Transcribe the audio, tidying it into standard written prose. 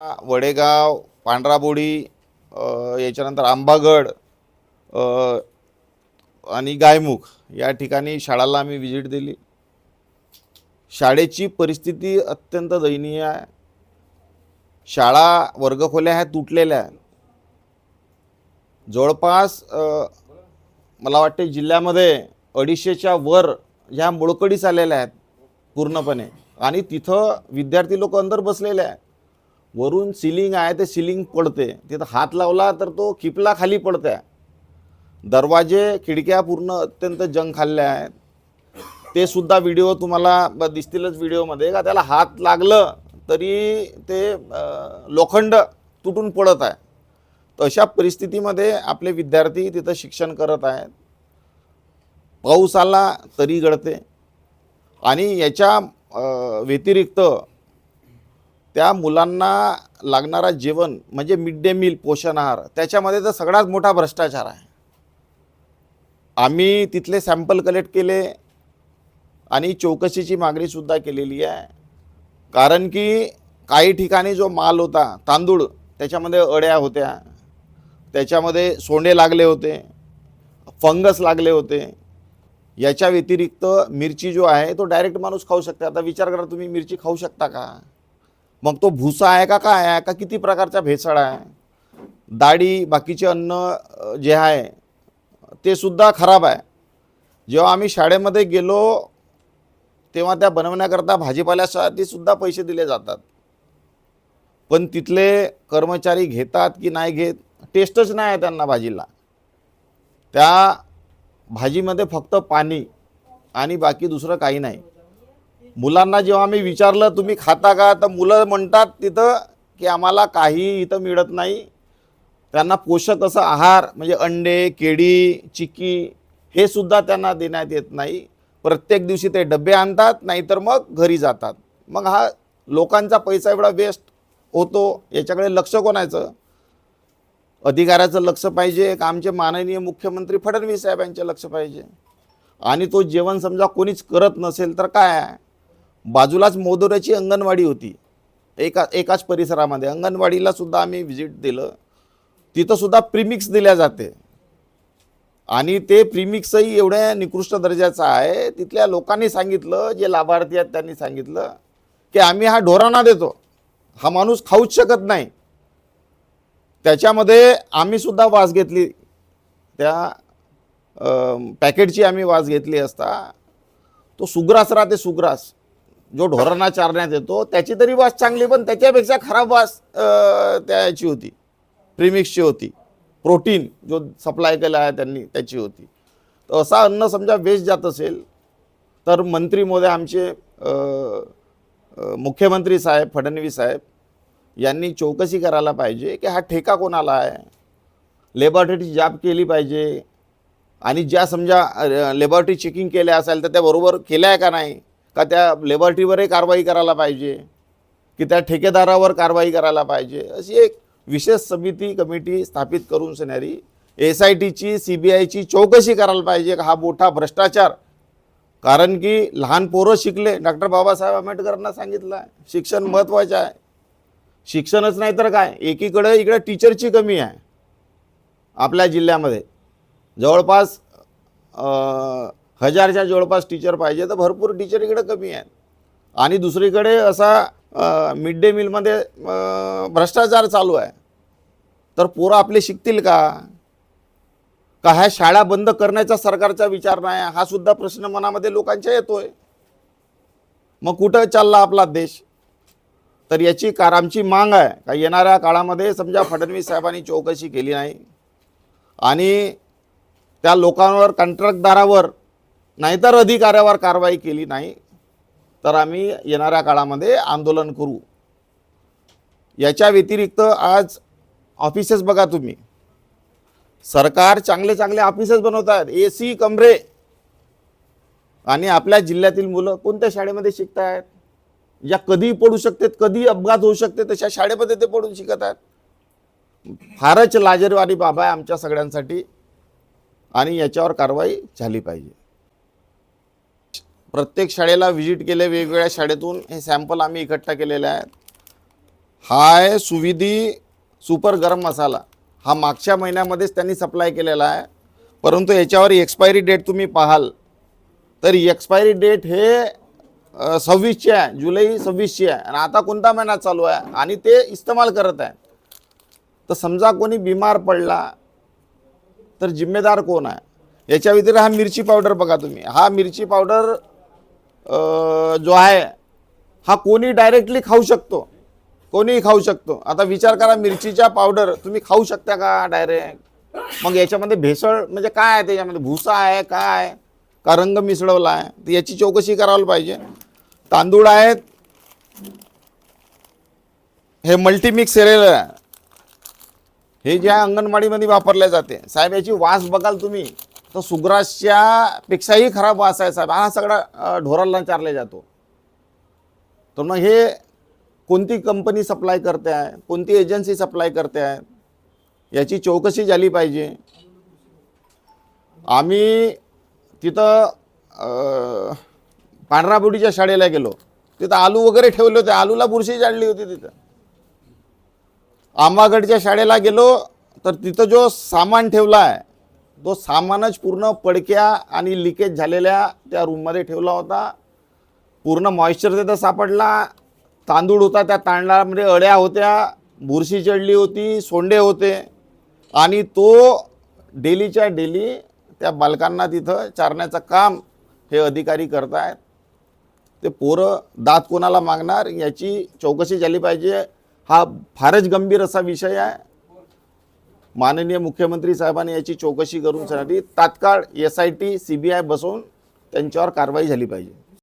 वडेगाव, पांढराबोडी, याच्यानंतर आंबागड आणि गायमुख या ठिकाणी शाळाला आम्ही व्हिजिट दिली. शाळेची परिस्थिती अत्यंत दयनीय आहे. शाळा वर्गखोल्या ह्या तुटलेल्या आहेत. जवळपास मला वाटते जिल्ह्यामध्ये 250च्या वर ह्या मोडकळीस आलेल्या आहेत पूर्णपणे. आणि तिथं विद्यार्थी लोक अंदर बसलेले आहेत. वरून सिलिंग आहे, ते सिलिंग पडते, तिथं हात लावला तर तो खिपला खाली पडते. दरवाजे खिडक्या पूर्ण अत्यंत जंग खाल्ल्या आहेत. ते सुद्धा व्हिडिओ तुम्हाला दिसतीलच व्हिडिओमध्ये का त्याला हात लागलं तरी ते लोखंड तुटून पडत आहे. तर अशा परिस्थितीमध्ये आपले विद्यार्थी तिथं शिक्षण करत आहेत. पाऊस आला तरी गळते. आणि याच्या व्यतिरिक्त त्या मुलांना लागणारा जेवण म्हणजे मिड डे मील पोषण आहार, त्याच्यामध्ये तर सगळ्यात मोठा भ्रष्टाचार आहे. आम्ही तिथले सॅम्पल कलेक्ट केले आणि चौकशीची मागणीसुद्धा केलेली आहे. कारण की काही ठिकाणी जो माल होता तांदूळ, त्याच्यामध्ये अळ्या होत्या, त्याच्यामध्ये सोंडे लागले होते, फंगस लागले होते. याच्या व्यतिरिक्त मिरची जो आहे तो डायरेक्ट माणूस खाऊ शकते. आता विचार करा, तुम्ही मिरची खाऊ शकता का? मग तो भुसा आहे का काय आहे का किती प्रकारचा भेसळ आहे. डाळी बाकीचे अन्न जे आहे ते सुद्धा खराब आहे. जेव्हा आम्ही शाळेमध्ये गेलो तेव्हा त्या बनवण्याकरता भाजीपाल्यासाठी सुद्धा पैसे दिले जातात. पण तिथले कर्मचारी घेतात की नाही घेत, टेस्टच नाही आहे त्यांना भाजीला. त्या भाजीमध्ये फक्त पाणी आणि बाकी दुसरं काही नाही. मुलांना जेव्हा आम्ही विचारलं तुम्ही खाता का, तर मुलं म्हणतात तिथं की आम्हाला काही इथं मिळत नाही. त्यांना पोषक असं आहार म्हणजे अंडे, केळी, चिक्की हे सुद्धा त्यांना देण्यात येत नाही. प्रत्येक दिवशी ते डबे आणतात, नाहीतर मग घरी जातात. मग हा लोकांचा पैसा एवढा वेस्ट होतो, याच्याकडे लक्ष कोणाचं? अधिकाऱ्याचं लक्ष पाहिजे का आमचे माननीय मुख्यमंत्री फडणवीस साहेब यांचे लक्ष पाहिजे? आणि तो जेवण समजा कोणीच करत नसेल तर काय आहे? बाजूलाच मोदोऱ्याची अंगणवाडी होती एकाच परिसरामध्ये. अंगणवाडीला सुद्धा आम्ही व्हिजिट दिलं. तिथं सुद्धा प्रीमिक्स दिल्या जाते आणि ते प्रीमिक्सही एवढ्या निकृष्ट दर्जाचं आहे. तिथल्या लोकांनी सांगितलं, जे लाभार्थी आहेत त्यांनी सांगितलं की आम्ही हा ढोरांना देतो, हा माणूस खाऊच शकत नाही. त्याच्यामध्ये आम्ही सुद्धा वास घेतली, त्या पॅकेटची आम्ही वास घेतली असता. तो सुग्रास राहते, सुग्रास जो ढोरांना चारण्यात येतो, त्याची तरी वास चांगली, पण त्याच्यापेक्षा खराब वास त्याची होती, प्रीमिक्सची होती. प्रोटीन जो सप्लाय केला आहे त्यांनी त्याची होती. तर असा अन्न समजा वेस्ट जात असेल तर मंत्री महोदय आमचे मुख्यमंत्री साहेब फडणवीस साहेब यांनी चौकशी करायला पाहिजे की हा ठेका कोणाला आहे. लॅबॉरेटरी जाब केली पाहिजे आणि ज्या समजा लॅबॉरेटरी चेकिंग केल्या असेल तर त्या बरोबर केल्या आहे का नाही, का त्या लॅबॉरेटरीवरही कारवाई करायला पाहिजे की त्या ठेकेदारावर कारवाई करायला पाहिजे. अशी एक विशेष समिती कमिटी स्थापित करून सणारी SITची CBIची चौकशी करायला पाहिजे हा मोठा भ्रष्टाचार. कारण की लहान पोरं शिकले, डॉक्टर बाबासाहेब आंबेडकरांना सांगितलं आहे शिक्षण महत्त्वाचं आहे. शिक्षणच नाही तर काय, इकडे टीचरची कमी आहे आपल्या जिल्ह्यामध्ये. जवळपास 1000च्या जवळपास टीचर पाहिजे, तर भरपूर टीचर इकडे कमी आहेत. आणि दुसरीकडे असा मिड डे मीलमध्ये भ्रष्टाचार चालू आहे. तर पोरं आपले शिकतील का? ह्या शाळा बंद करण्याचा सरकारचा विचार नाही, हा सुद्धा प्रश्न मनामध्ये लोकांच्या येतोय. मग कुठं चालला आपला देश? तर याची आमची मांग आहे का येणाऱ्या काळामध्ये समजा फडणवीस साहेबांनी चौकशी केली नाही आणि त्या लोकांवर, कंत्राटदारावर नाहीतर अधिकाऱ्यावर कारवाई केली नाही, तर आम्ही येणाऱ्या काळामध्ये आंदोलन करू. याच्या व्यतिरिक्त आज ऑफिसेस बघा तुम्ही, सरकार चांगले चांगले ऑफिसेस बनवत आहेत, AC कमरे. आणि आपल्या जिल्ह्यातील मुलं कोणत्या शाळेमध्ये शिकत आहेत? या कधीही पडू शकतात, कधी अपघात होऊ शकते, तशा शाळेमध्ये ते पडून शिकत आहेत. फारच लाजिरवाणी बाब आहे आमच्या सगळ्यांसाठी आणि याच्यावर कारवाई झाली पाहिजे. प्रत्येक शाळेला व्हिजिट केले, वेगवेगळ्या शाळेतून हे सॅम्पल आम्ही इकट्ठा केलेले आहेत. हा आहे सुविधी सुपर गरम मसाला. हा मागच्या महिन्यामध्येच त्यांनी सप्लाय केलेला आहे, परंतु याच्यावर एक्सपायरी डेट तुम्ही पाहाल तर एक्सपायरी डेट हे 26ची आहे, जुलै 26ची आहे. आणि आता कोणता महिना चालू आहे आणि ते इस्तेमाल करत आहे. तर समजा कोणी बिमार पडला तर जिम्मेदार कोण आहे? याच्या व्यतिरिक्त हा मिरची पावडर बघा तुम्ही. हा मिरची पावडर जो आहे हा कोणी डायरेक्टली खाऊ शकतो, कोणीही खाऊ शकतो. आता विचार करा, मिरचीच्या पावडर तुम्ही खाऊ शकता का डायरेक्ट? मग याच्यामध्ये भेसळ म्हणजे काय आहे? त्याच्यामध्ये भुसा आहे काय का रंग मिसळवला आहे? तर याची चौकशी करायला पाहिजे. तांदूळ आहेत हे मल्टीमिक्स केलेलं आहे, हे जे आहे अंगणवाडीमध्ये वापरले जाते. साहेब याची वास बघाल तुम्ही तर सुग्रासच्या पेक्षाही खराब वास आहे साहेब. हा सगळा ढोराला चारले जातो. तर मग हे कोणती कंपनी सप्लाय करते आहे, कोणती एजन्सी सप्लाय करते आहे, याची चौकशी झाली पाहिजे. आम्ही तिथं पांढराबुडीच्या शाळेला गेलो, तिथं आलू वगैरे ठेवले होते, आलूला बुरशी जाळली होती. तिथं आंबागडच्या शाळेला गेलो तर तिथं जो सामान ठेवला आहे तो सामानच पूर्ण पडक्या आणि लिकेज झालेल्या त्या रूममध्ये ठेवला होता. पूर्ण मॉइश्चर तिथं सापडला. तांदूळ होता, त्या तांदळामध्ये अळ्या होत्या, बुरशी चढली होती, सोंडे होते. आणि तो डेलीच्या डेली त्या बालकांना तिथं चारण्याचं काम हे अधिकारी करतायत. ते पोरं दात कोणाला मागणार याची चौकशी झाली पाहिजे. हा फारच गंभीर असा विषय आहे. माननीय मुख्यमंत्री साहेबांनी याची चौकशी करून तात्काळ SIT CBI बसवून त्यांच्यावर कारवाई झाली पाहिजे.